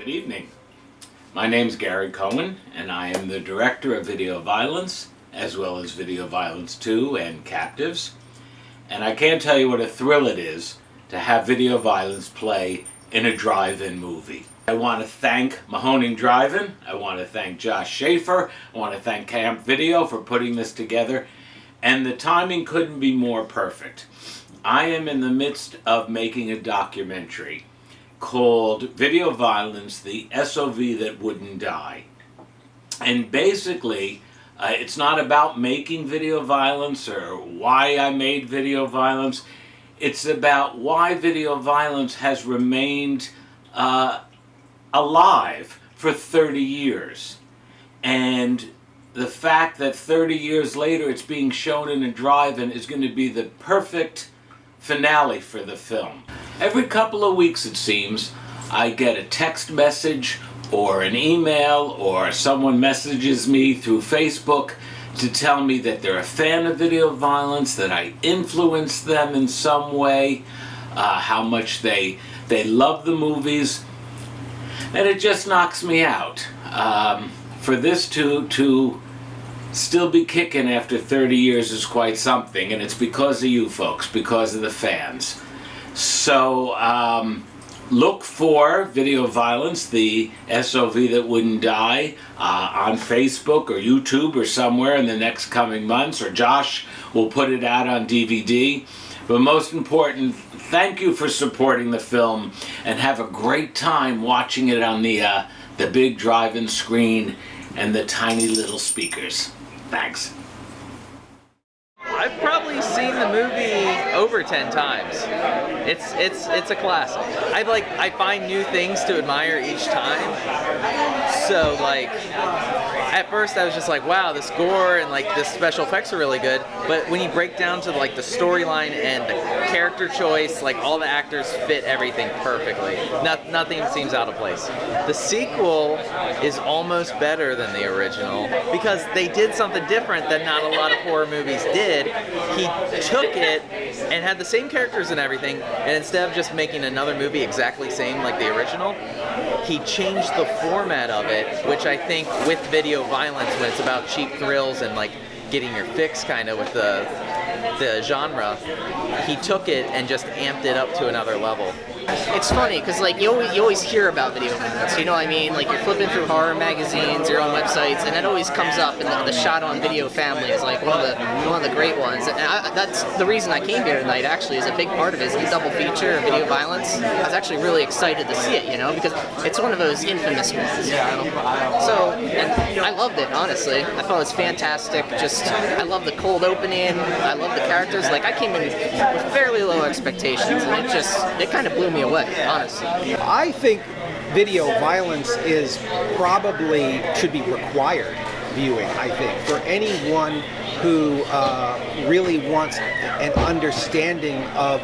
Good evening. My name's Gary Cohen, and I am the director of Video Violence, as well as Video Violence 2 and Captives. And I can't tell you what a thrill it is to have Video Violence play in a drive-in movie. I want to thank Mahoning Drive-In, I want to thank Josh Schaefer, I want to thank Camp Video for putting this together, and the timing couldn't be more perfect. I am in the midst of making a documentary called Video Violence, the S.O.V that Wouldn't Die. And basically, it's not about making video violence or why I made video violence. It's about why video violence has remained alive for 30 years. And the fact that 30 years later it's being shown in a drive-in is going to be the perfect finale for the film. Every couple of weeks, it seems, I get a text message or an email or someone messages me through Facebook to tell me that they're a fan of video violence, that I influenced them in some way, how much they love the movies, and it just knocks me out. For this to still be kicking after 30 years is quite something, and it's because of you folks, because of the fans. So look for Video Violence, the S.O.V that Wouldn't Die, on Facebook or YouTube or somewhere in the next coming months, or Josh will put it out on DVD. But most important, thank you for supporting the film, and have a great time watching it on the big drive-in screen and the tiny little speakers. Thanks. I've probably seen the movie over 10 times. It's a classic. I find new things to admire each time. So like, at first I was just like, wow, this gore and like this special effects are really good. But when you break down to like the storyline and the character choice, like all the actors fit everything perfectly. Nothing seems out of place. The sequel is almost better than the original because they did something different that not a lot of horror movies did. He took it and had the same characters and everything, and instead of just making another movie exactly same like the original, he changed the format of it, which I think with video violence, when it's about cheap thrills and like getting your fix kind of with the genre, he took it and just amped it up to another level. It's funny because like you always hear about video violence, you know what I mean? Like you're flipping through horror magazines, your own websites, and it always comes up. And the shot on video family is like one of the great ones. And that's the reason I came here tonight. Actually, is a big part of it is the double feature of video violence. I was actually really excited to see it, you know, because it's one of those infamous ones. You know? So and I loved it, honestly. I thought it was fantastic. I love the cold opening. I love the characters. Like I came in with fairly low expectations, and it kind of blew me away, honestly. I think video violence should be required viewing, I think, for anyone who really wants an understanding of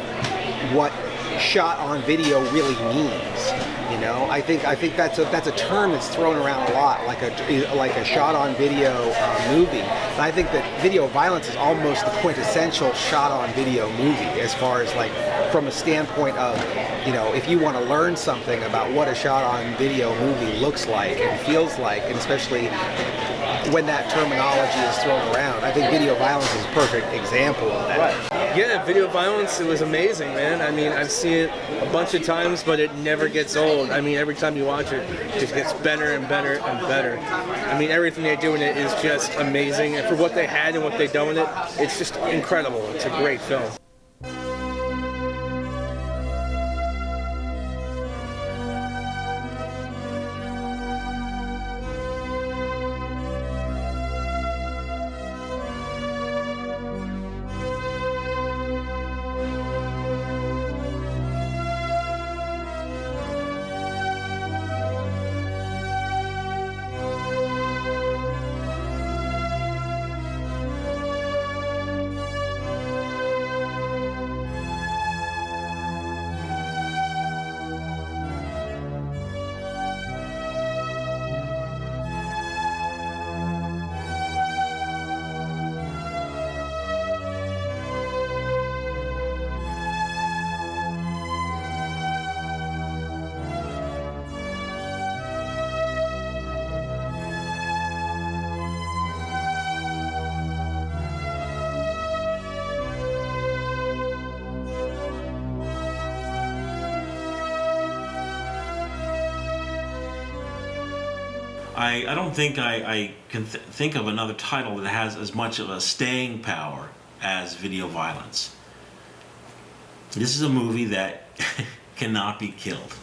what shot on video really means. You know, I think that's a term that's thrown around a lot, like a shot on video movie. And I think that video violence is almost the quintessential shot on video movie, as far as like from a standpoint of, you know, if you want to learn something about what a shot on video movie looks like and feels like, and especially when that terminology is thrown around, I think video violence is a perfect example of that. Right. Yeah, video violence, it was amazing, man. I mean, I've seen it a bunch of times, but it never gets old. I mean, every time you watch it, it just gets better and better and better. I mean, everything they do in it is just amazing. And for what they had and what they've done with it, it's just incredible. It's a great film. I don't think I can think of another title that has as much of a staying power as Video Violence. This is a movie that cannot be killed.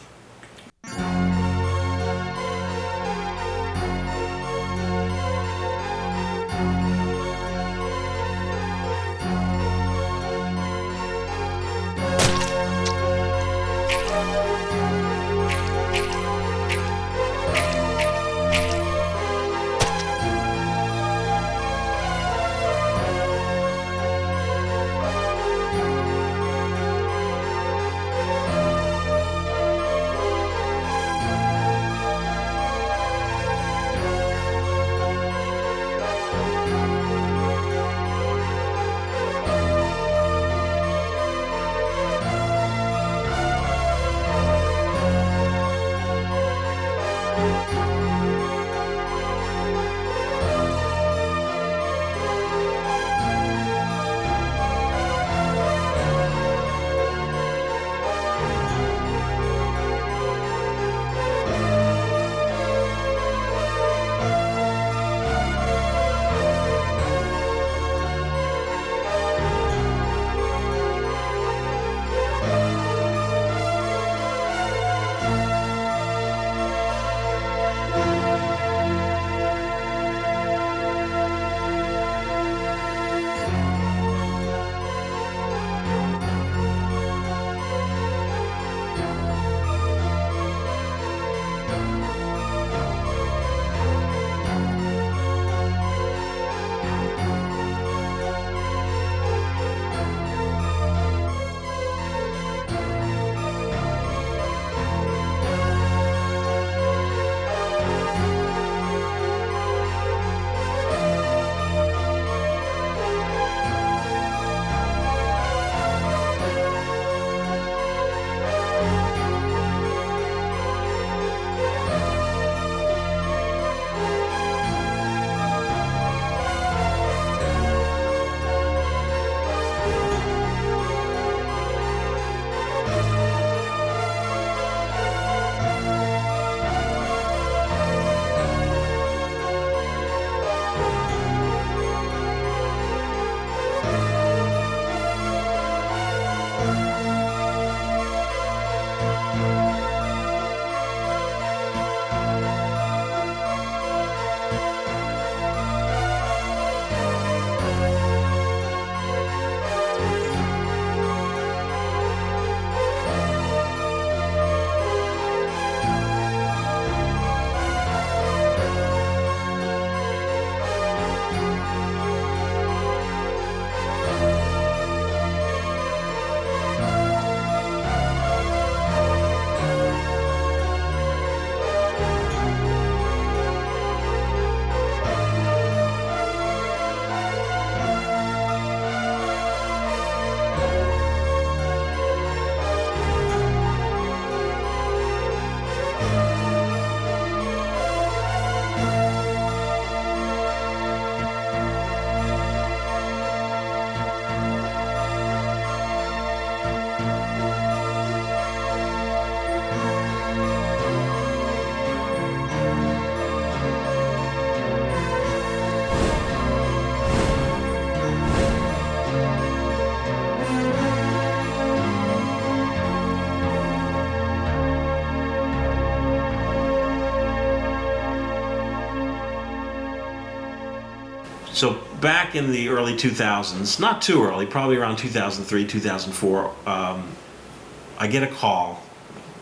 So back in the early 2000s, not too early, probably around 2003, 2004, I get a call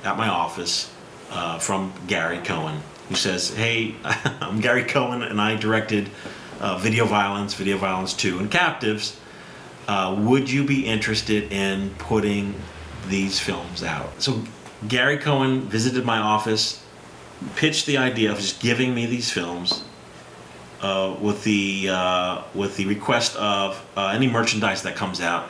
at my office from Gary Cohen, who says, "Hey, I'm Gary Cohen, and I directed Video Violence 2, and Captives. Would you be interested in putting these films out?" So Gary Cohen visited my office, pitched the idea of just giving me these films with the request of any merchandise that comes out.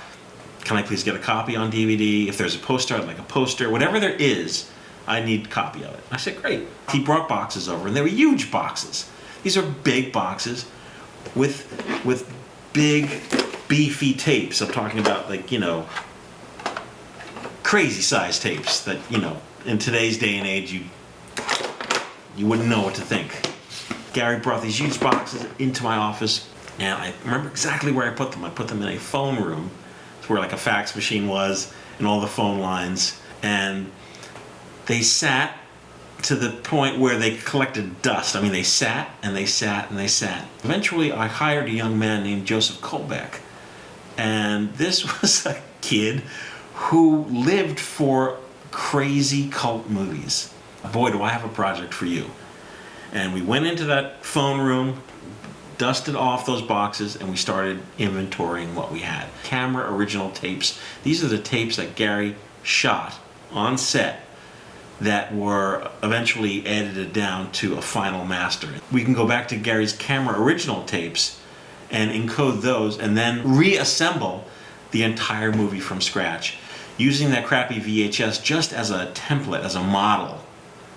Can I please get a copy on DVD? If there's a poster, I'd like a poster. Whatever there is, I need a copy of it. I said, great. He brought boxes over, and they were huge boxes. These are big boxes with big, beefy tapes. I'm talking about, like, you know, crazy size tapes that, you know, in today's day and age, you wouldn't know what to think. Gary brought these huge boxes into my office, and I remember exactly where I put them. I put them in a phone room. It's where like a fax machine was and all the phone lines. And they sat to the point where they collected dust. I mean, they sat and they sat and they sat. Eventually, I hired a young man named Joseph Colbeck. And this was a kid who lived for crazy cult movies. Boy, do I have a project for you. And we went into that phone room, dusted off those boxes, and we started inventorying what we had. Camera original tapes. These are the tapes that Gary shot on set that were eventually edited down to a final master. We can go back to Gary's camera original tapes and encode those and then reassemble the entire movie from scratch, using that crappy VHS just as a template, as a model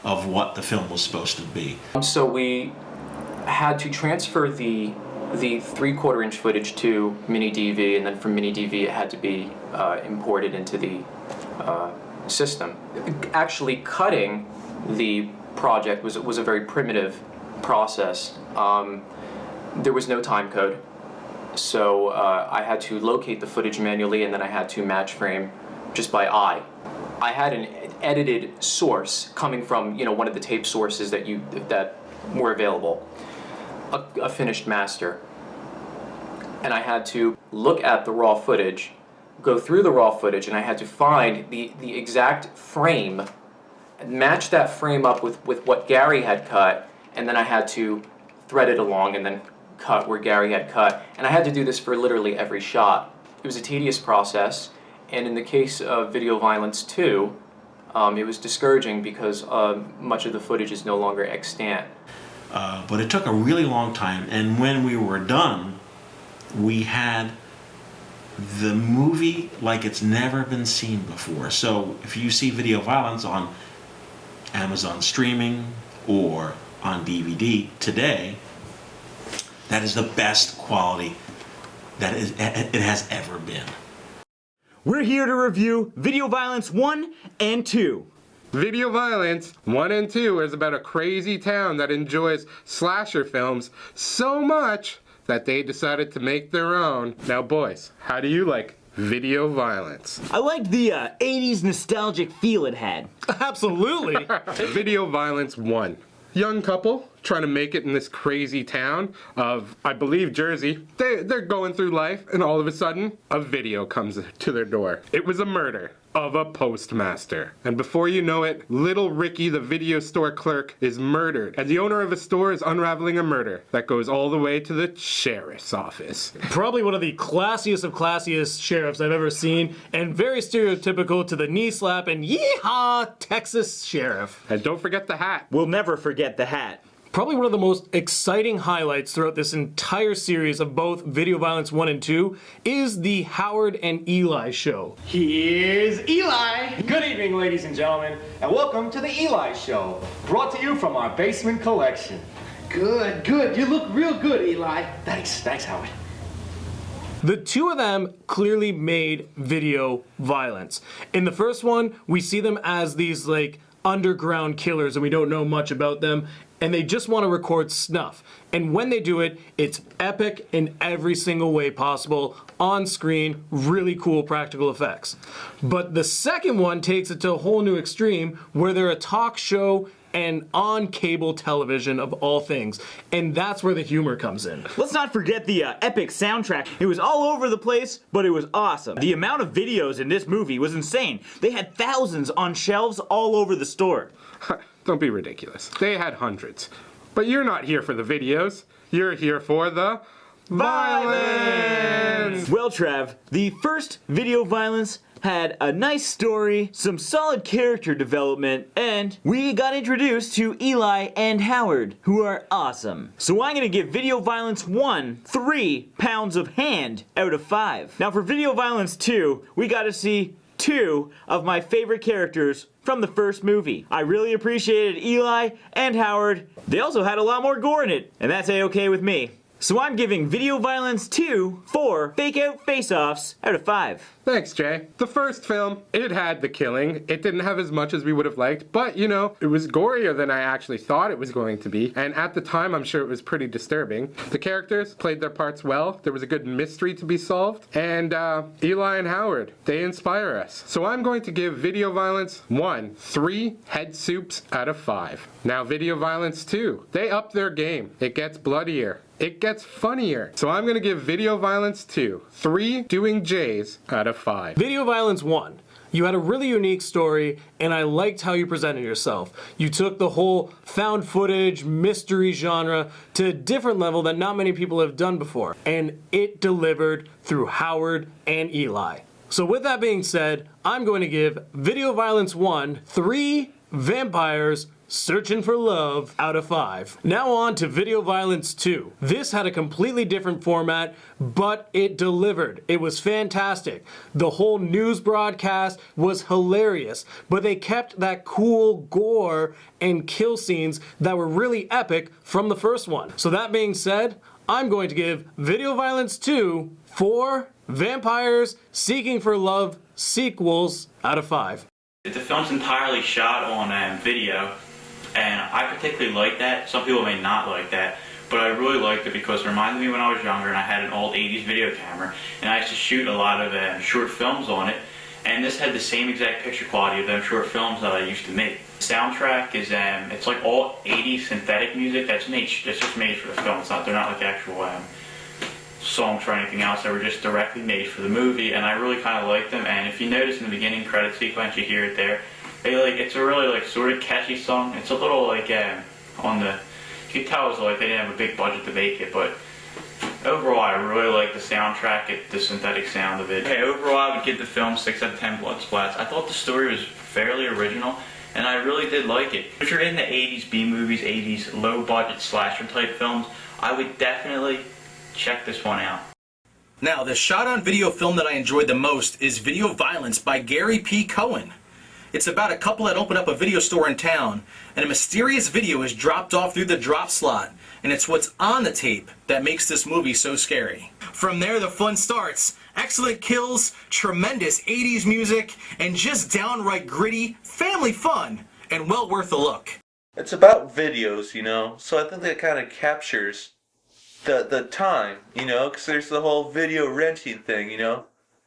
of what the film was supposed to be. So we had to transfer the 3/4 inch footage to mini DV, and then from mini DV it had to be imported into the system. Actually cutting the project was a very primitive process. There was no time code, so I had to locate the footage manually, and then I had to match frame just by eye. I had an edited source coming from, you know, one of the tape sources that were available, a finished master, and I had to look at the raw footage, go through the raw footage, and I had to find the exact frame, match that frame up with what Gary had cut, and then I had to thread it along and then cut where Gary had cut, and I had to do this for literally every shot. It was a tedious process, and in the case of Video Violence 2, it was discouraging because much of the footage is no longer extant. But it took a really long time, and when we were done, we had the movie like it's never been seen before. So if you see Video Violence on Amazon streaming or on DVD today, that is the best quality that it has ever been. We're here to review Video Violence 1 and 2. Video Violence 1 and 2 is about a crazy town that enjoys slasher films so much that they decided to make their own. Now boys, how do you like Video Violence? I liked the 80s nostalgic feel it had. Absolutely. Video Violence 1. Young couple trying to make it in this crazy town of, I believe, Jersey. They're going through life, and all of a sudden, a video comes to their door. It was a murder of a postmaster. And before you know it, little Ricky, the video store clerk, is murdered. And the owner of a store is unraveling a murder that goes all the way to the sheriff's office. Probably one of the classiest of classiest sheriffs I've ever seen, and very stereotypical to the knee slap and yeehaw Texas sheriff. And don't forget the hat. We'll never forget the hat. Probably one of the most exciting highlights throughout this entire series of both Video Violence 1 and 2 is the Howard and Eli show. Here's Eli! Good evening, ladies and gentlemen, and welcome to the Eli Show, brought to you from our basement collection. Good, good. You look real good, Eli. Thanks, Howard. The two of them clearly made video violence. In the first one, we see them as these like underground killers and we don't know much about them, and they just want to record snuff. And when they do it, it's epic in every single way possible, on screen, really cool practical effects. But the second one takes it to a whole new extreme where they're a talk show and on cable television of all things. And that's where the humor comes in. Let's not forget the epic soundtrack. It was all over the place, but it was awesome. The amount of videos in this movie was insane. They had thousands on shelves all over the store. Don't be ridiculous. They had hundreds. But you're not here for the videos. You're here for the violence! Well, Trev, the first Video Violence had a nice story, some solid character development, and we got introduced to Eli and Howard, who are awesome. So I'm gonna give Video Violence 1 3 pounds of hand out of 5. Now for Video Violence 2, we got to see 2 of my favorite characters from the first movie. I really appreciated Eli and Howard. They also had a lot more gore in it, and that's A-okay with me. So I'm giving Video Violence 2 4 fake-out face-offs out of 5. Thanks, Jay. The first film, it had the killing. It didn't have as much as we would have liked, but you know, it was gorier than I actually thought it was going to be, and at the time I'm sure it was pretty disturbing. The characters played their parts well, there was a good mystery to be solved, and Eli and Howard, they inspire us. So I'm going to give Video Violence 1 3 head soups out of 5. Now Video Violence 2, they up their game. It gets bloodier. It gets funnier. So I'm gonna give Video Violence 2 3 doing J's out of 5. Video Violence 1. You had a really unique story, and I liked how you presented yourself. You took the whole found footage, mystery genre to a different level that not many people have done before, and it delivered through Howard and Eli. So with that being said, I'm going to give Video Violence 1 3 vampires searching for love out of 5. Now on to Video Violence 2. This had a completely different format, but it delivered. It was fantastic. The whole news broadcast was hilarious, but they kept that cool gore and kill scenes that were really epic from the first one. So that being said, I'm going to give Video Violence 2 4 vampires seeking for love sequels out of 5. The film's entirely shot on video, and I particularly like that. Some people may not like that, but I really liked it because it reminded me when I was younger and I had an old 80s video camera, and I used to shoot a lot of short films on it, and this had the same exact picture quality of them short films that I used to make. The soundtrack is it's like all 80s synthetic music that's just made for the film. They're not like actual songs or anything else. They were just directly made for the movie, and I really kind of liked them. And if you notice in the beginning credit sequence, you hear it there. It's a really sort of catchy song. It's a little on the, you can tell it's they didn't have a big budget to make it, but overall I really like the soundtrack, the synthetic sound of it. Okay, overall I would give the film 6 out of 10 blood splats. I thought the story was fairly original, and I really did like it. If you're into 80s B movies, 80s low budget slasher type films, I would definitely check this one out. Now, the shot on video film that I enjoyed the most is Video Violence by Gary P. Cohen. It's about a couple that open up a video store in town, and a mysterious video is dropped off through the drop slot, and it's what's on the tape that makes this movie so scary. From there, the fun starts. Excellent kills, tremendous 80s music, and just downright gritty family fun, and well worth a look. It's about videos, you know, so I think that kind of captures the time, you know, because there's the whole video renting thing, you know,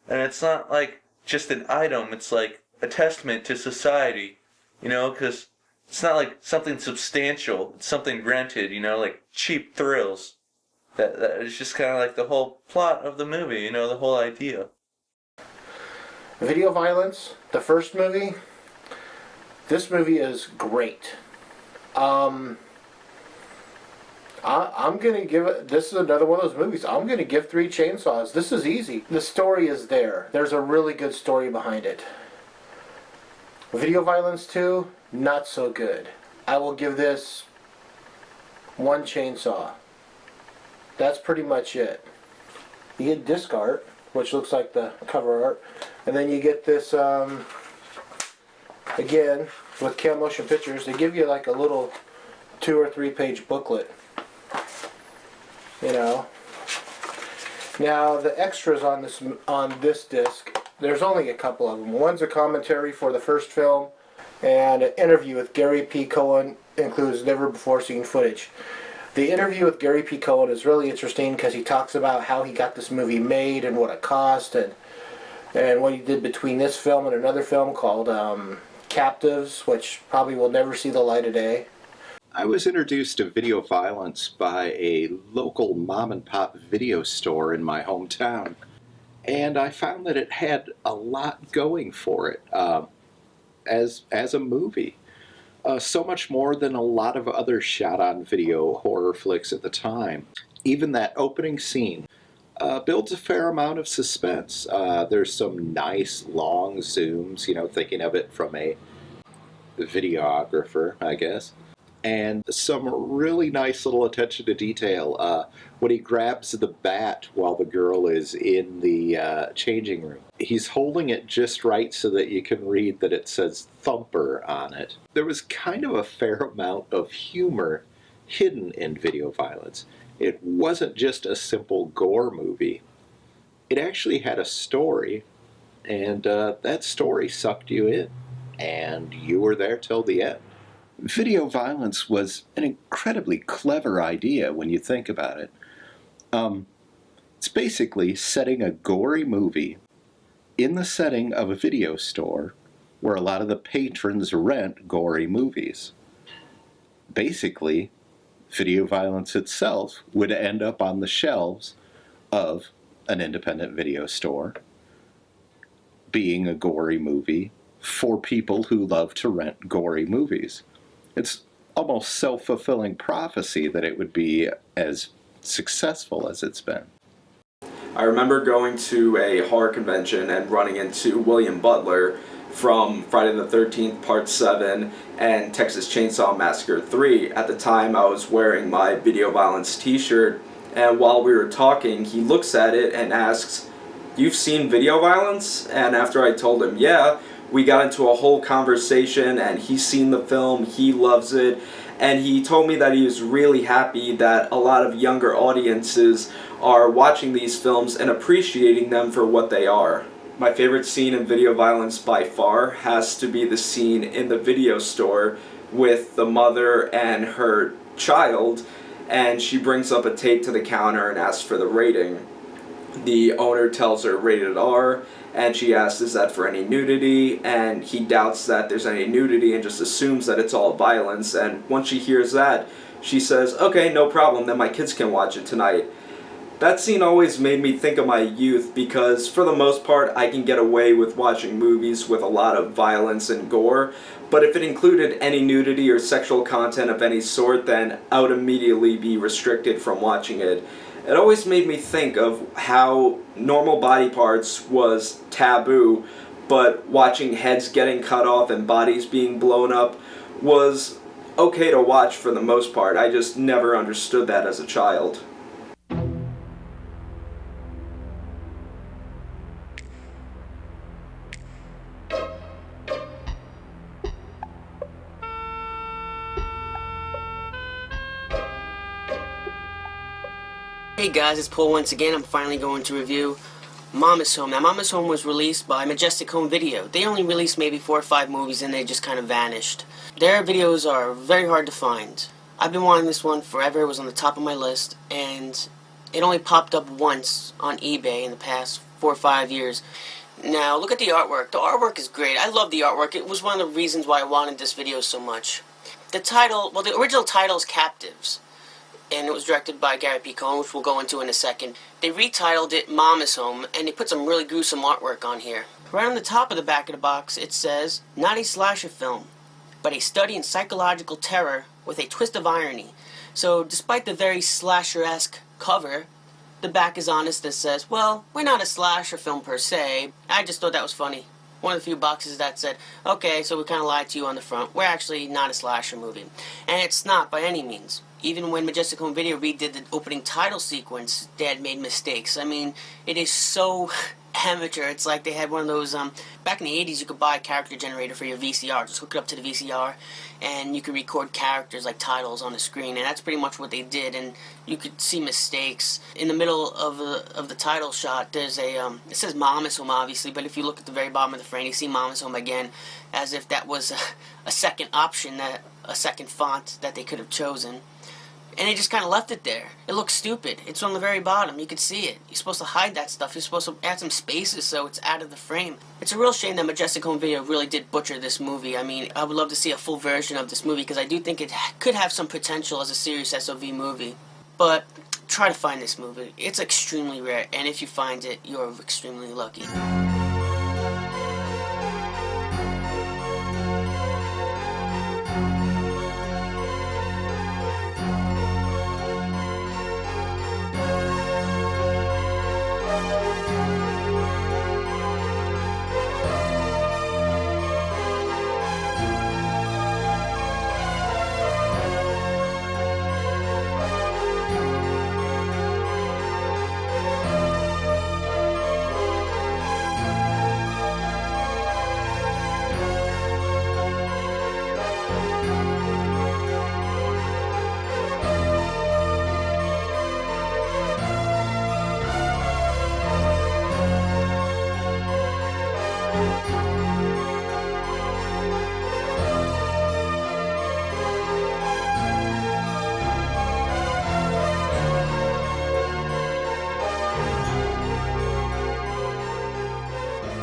and it's not like just an item, it's like a testament to society, you know, because it's not like something substantial, it's something rented, you know, like cheap thrills. That is just kind of like the whole plot of the movie, you know, the whole idea. Video Violence, the first movie, this movie is great. I'm going to give it, this is another one of those movies, I'm going to give 3 chainsaws. This is easy. The story is there. There's a really good story behind it. Video Violence 2, not so good. I will give this 1 chainsaw. That's pretty much it. You get disc art, which looks like the cover art, and then you get this, again, with Cam Motion Pictures, they give you like a little 2 or 3 page booklet. You know. Now the extras on this disc, there's only a couple of them. One's a commentary for the first film, and an interview with Gary P. Cohen includes never before seen footage. The interview with Gary P. Cohen is really interesting because he talks about how he got this movie made and what it cost, and what he did between this film and another film called Captives, which probably will never see the light of day. I was introduced to Video Violence by a local mom-and-pop video store in my hometown, and I found that it had a lot going for it as a movie. So much more than a lot of other shot-on-video horror flicks at the time. Even that opening scene builds a fair amount of suspense. There's some nice long zooms, you know, thinking of it from a videographer, I guess. And some really nice little attention to detail. When he grabs the bat while the girl is in the changing room, he's holding it just right so that you can read that it says Thumper on it. There was kind of a fair amount of humor hidden in Video Violence. it wasn't just a simple gore movie. It actually had a story, and that story sucked you in, and you were there till the end. Video violence was an incredibly clever idea when you think about it. It's basically setting a gory movie in the setting of a video store where a lot of the patrons rent gory movies. Basically, video violence itself would end up on the shelves of an independent video store, being a gory movie for people who love to rent gory movies. It's almost self-fulfilling prophecy that it would be as successful as it's been. I remember going to a horror convention and running into William Butler from Friday the 13th Part 7 and Texas Chainsaw Massacre 3. At the time I was wearing my video violence t-shirt, and while we were talking he looks at it and asks, "You've seen video violence?" And after I told him yeah, we got into a whole conversation, and he's seen the film, he loves it, and he told me that he was really happy that a lot of younger audiences are watching these films and appreciating them for what they are. My favorite scene in video violence by far has to be the scene in the video store with the mother and her child, and she brings up a tape to the counter and asks for the rating. The owner tells her rated R, and she asks, "Is that for any nudity?" And he doubts that there's any nudity and just assumes that it's all violence. And once she hears that, she says, "Okay, no problem, then my kids can watch it tonight." That scene always made me think of my youth, because for the most part I can get away with watching movies with a lot of violence and gore, but if it included any nudity or sexual content of any sort, then I would immediately be restricted from watching it. It always made me think of how normal body parts was taboo, but watching heads getting cut off and bodies being blown up was okay to watch for the most part. I just never understood that as a child. Hey guys, it's Paul once again. I'm finally going to review Mama's Home. Now, Mama's Home was released by Majestic Home Video. They only released maybe 4 or 5 movies and they just kind of vanished. Their videos are very hard to find. I've been wanting this one forever. It was on the top of my list, and it only popped up once on eBay in the past 4 or 5 years. Now, look at the artwork. The artwork is great. I love the artwork. It was one of the reasons why I wanted this video so much. The title, well, the original title is Captives, and it was directed by Gary P. Cohen, which we'll go into in a second. They retitled it Mama's Home, and they put some really gruesome artwork on here. Right on the top of the back of the box, it says, "Not a slasher film, but a study in psychological terror with a twist of irony." So, despite the very slasher-esque cover, the back is honest and says, well, we're not a slasher film per se. I just thought that was funny. One of the few boxes that said, okay, so we kind of lied to you on the front. We're actually not a slasher movie. And it's not by any means. Even when Majestic Home Video redid the opening title sequence, they had made mistakes. I mean, it is so amateur. It's like they had one of those, back in the 80s you could buy a character generator for your VCR. Just hook it up to the VCR and you could record characters like titles on the screen, and that's pretty much what they did. And you could see mistakes. In the middle of the title shot, there's a, it says Mama's Home obviously, but if you look at the very bottom of the frame, you see Mama's Home again, as if that was a second option, a second font that they could have chosen. And they just kind of left it there. It looks stupid. It's on the very bottom. You can see it. You're supposed to hide that stuff. You're supposed to add some spaces so it's out of the frame. It's a real shame that Majestic Home Video really did butcher this movie. I mean, I would love to see a full version of this movie because I do think it could have some potential as a serious S.O.V movie. But try to find this movie. It's extremely rare, and if you find it, you're extremely lucky.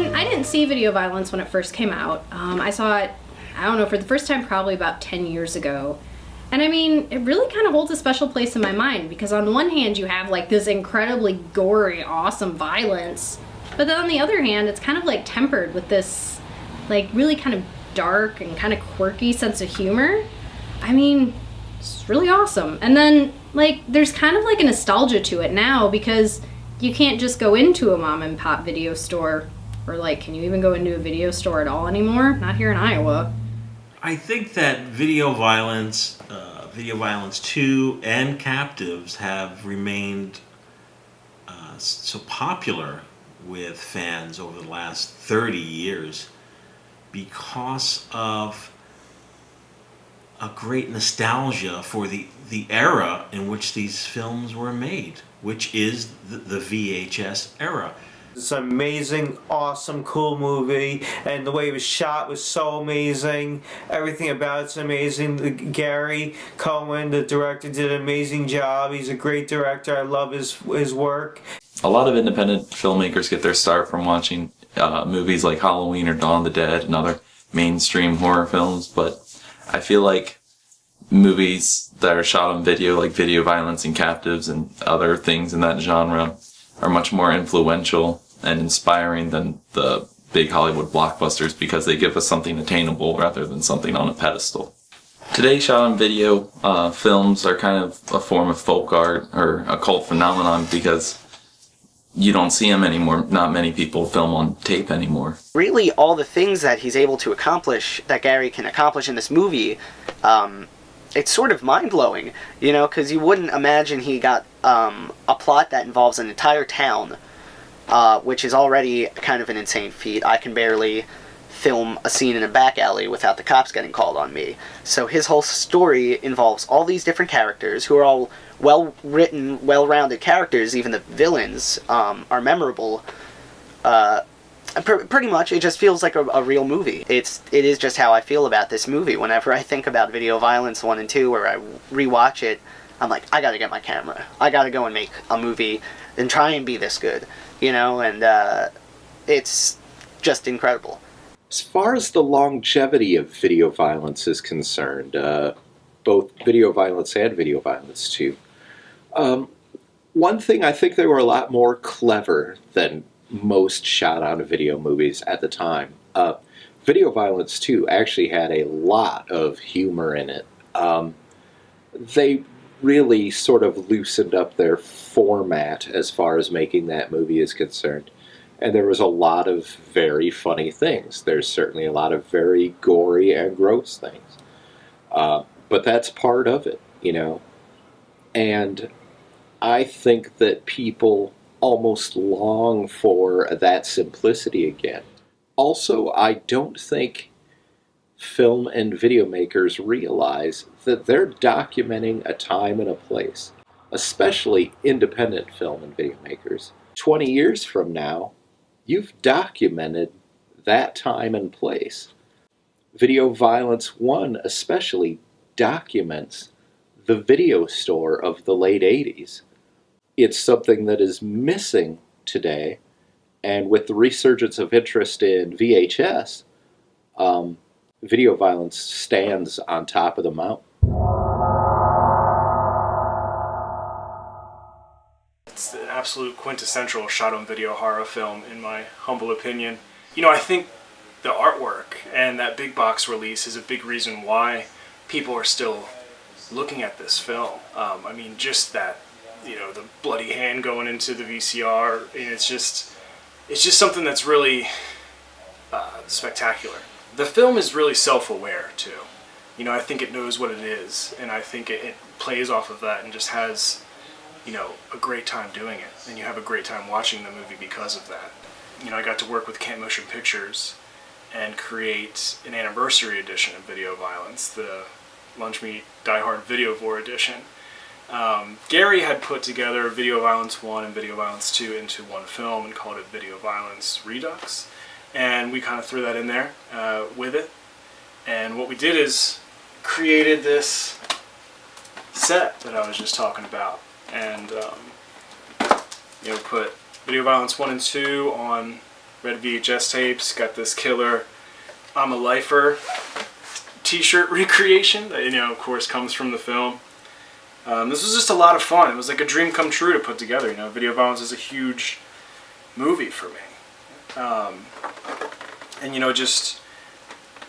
I didn't see Video Violence when it first came out. I saw it, I don't know, for the first time probably about 10 years ago. And I mean, it really kind of holds a special place in my mind because on one hand you have like this incredibly gory, awesome violence, but then on the other hand it's kind of like tempered with this like really kind of dark and kind of quirky sense of humor. I mean, it's really awesome. And then like there's kind of like a nostalgia to it now because you can't just go into a mom and pop video store, or like, can you even go into a video store at all anymore? Not here in Iowa. I think that Video Violence 2 and Captives have remained so popular with fans over the last 30 years because of a great nostalgia for the era in which these films were made, which is the VHS era. It's an amazing, awesome, cool movie, and the way it was shot was so amazing. Everything about it's amazing. Gary Cohen, the director, did an amazing job. He's a great director. I love his work. A lot of independent filmmakers get their start from watching movies like Halloween or Dawn of the Dead and other mainstream horror films, but I feel like movies that are shot on video, like Video Violence and Captives and other things in that genre, are much more influential and inspiring than the big Hollywood blockbusters because they give us something attainable rather than something on a pedestal. Today, shot on video films are kind of a form of folk art or a cult phenomenon because you don't see them anymore. Not many people film on tape anymore. Really, all the things that he's able to accomplish, that Gary can accomplish in this movie, it's sort of mind-blowing, you know, because you wouldn't imagine he got a plot that involves an entire town, which is already kind of an insane feat. I can barely film a scene in a back alley without the cops getting called on me. So his whole story involves all these different characters who are all well-written, well-rounded characters. Even the villains are memorable. Pretty much, it just feels like a real movie. It is just how I feel about this movie. Whenever I think about Video Violence 1 and 2, where I rewatch it, I'm like, I gotta get my camera. I gotta go and make a movie and try and be this good, you know, and it's just incredible. As far as the longevity of Video Violence is concerned, both Video Violence and Video Violence 2, one thing, I think they were a lot more clever than most shot-on-video movies at the time. Video Violence 2 actually had a lot of humor in it. They really sort of loosened up their format as far as making that movie is concerned. And there was a lot of very funny things. There's certainly a lot of very gory and gross things. But that's part of it, you know. And I think that people almost long for that simplicity again. Also, I don't think film and video makers realize that they're documenting a time and a place, especially independent film and video makers. 20 years from now, you've documented that time and place. Video Violence 1 especially documents the video store of the late 80s. It's something that is missing today, and with the resurgence of interest in VHS, Video Violence stands on top of the mountain. It's an absolute quintessential shot-on-video horror film, in my humble opinion. You know, I think the artwork and that big box release is a big reason why people are still looking at this film. I mean, just that, you know, the bloody hand going into the VCR, and it's just something that's really spectacular. The film is really self-aware, too. You know, I think it knows what it is, and I think it plays off of that and just has, you know, a great time doing it, and you have a great time watching the movie because of that. You know, I got to work with Kent Motion Pictures and create an anniversary edition of Video Violence, the Lunch Meat Die Hard Videovore edition. Gary had put together Video Violence 1 and Video Violence 2 into one film and called it Video Violence Redux, and we kind of threw that in there with it. And what we did is created this set that I was just talking about, and you know, put Video Violence 1 and 2 on red VHS tapes, got this killer I'm a Lifer t-shirt recreation that, you know, of course comes from the film. This was just a lot of fun. It was like a dream come true to put together. You know, Video Violence is a huge movie for me. And, you know, just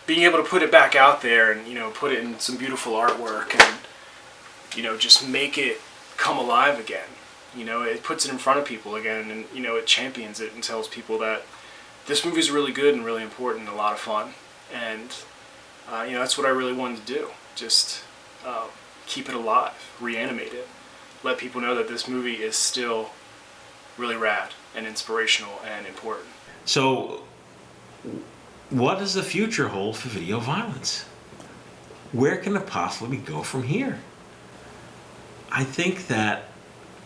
being able to put it back out there and, you know, put it in some beautiful artwork and, you know, just make it come alive again. You know, it puts it in front of people again, and, you know, it champions it and tells people that this movie is really good and really important and a lot of fun. And, you know, that's what I really wanted to do. Just keep it alive, reanimate it, let people know that this movie is still really rad and inspirational and important. So, what does the future hold for Video Violence? Where can it possibly go from here? I think that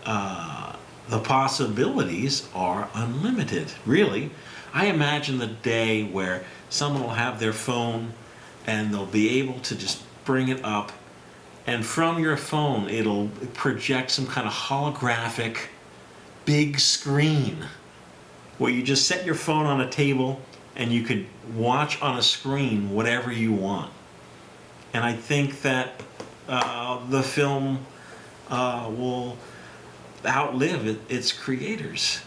the possibilities are unlimited, really. I imagine the day where someone will have their phone and they'll be able to just bring it up, and from your phone it'll project some kind of holographic big screen where you just set your phone on a table and you could watch on a screen whatever you want. And I think that the film will outlive its creators.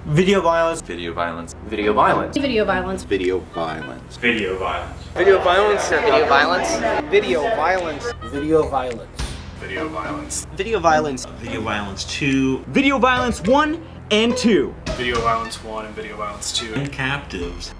Video violence. Video violence. Video violence. Video violence. Video violence. Video violence. Video violence. Video violence. Video violence. Video violence. Video violence. Video violence. Video Violence 2. Video violence 1 and 2. Video Violence 1 and Video Violence 2. And Captives.